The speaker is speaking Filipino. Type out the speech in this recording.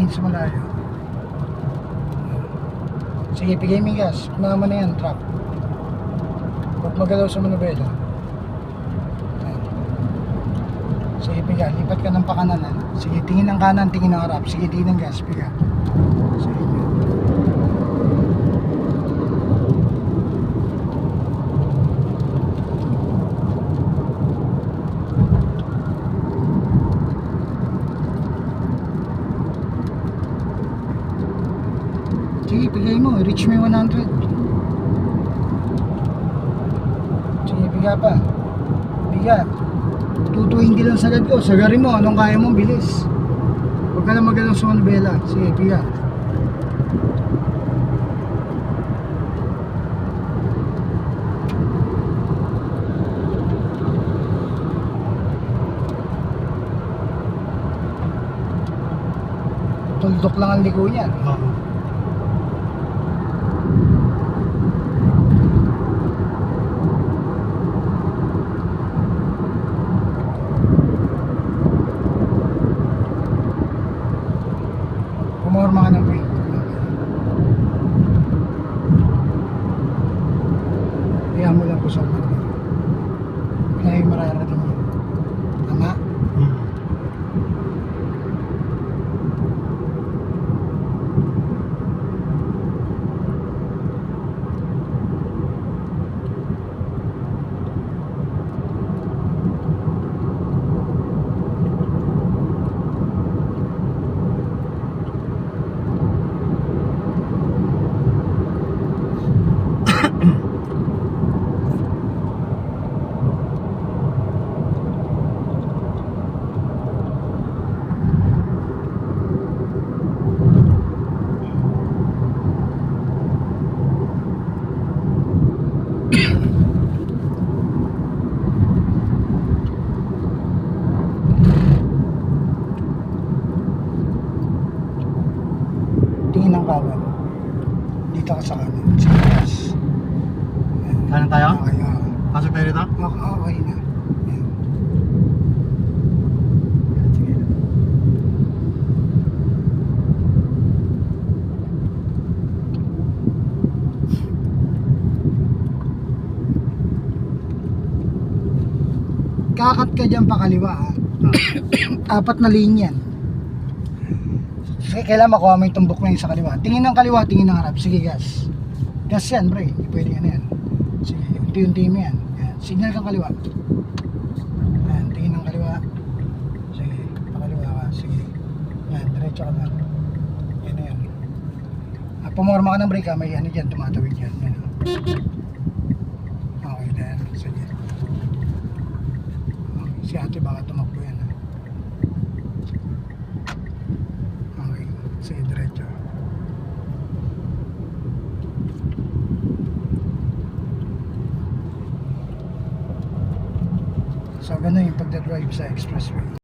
tingin sa malayo. Sige, bigay mo yung gas. Kumama na yan, truck. Huwag magalaw sa manubela. Ayan. Sige, biga. Lipat ka ng pakananan. Sige, tingin ng kanan, tingin ng harap. Sige, tingin ng gas, biga. Sige, biga. Sige, bigay mo. Reach mo yung 100. Sige, biga pa. Biga. 220 lang sagad ko. Sagarin mo. Anong kaya mong bilis. Huwag ka lang magalang sa manubela. Sige, biga. Tuldok lang ang ligo niyan. Pumorma ka ng brake. Kaya mo lang po sa mga. Kaya yung mararating yun. Tama? Tingin ng kanan. Dito ka sa kanan. Sa taas. Kanan tayo? Okay, Pasok tayo dito? okay na. Ayan. Sige. Kakat ka dyan pa kaliwa ha. Apat na linya yan. Sige, kailangan makuha mo yung tumbok na yung sa kaliwa. Tingin ng kaliwa, tingin ng harap. Sige, gas. Gas yan, pre. Hindi pwede yan yan. Sige, unti-unti mo yan. Yan. Signal kang kaliwa. Yan, tingin ng kaliwa. Sige, pakaliwa ka. Sige. Yan, diretso ka lang. Yan na yan. Pumorma ka ng brake ha. May ano dyan, tumatawid yan. Yan. Okay na yan. Sige. Si ate baka tumakbo yan ha. Okay, sige diretso. So ganun yung pagdadrive sa expressway.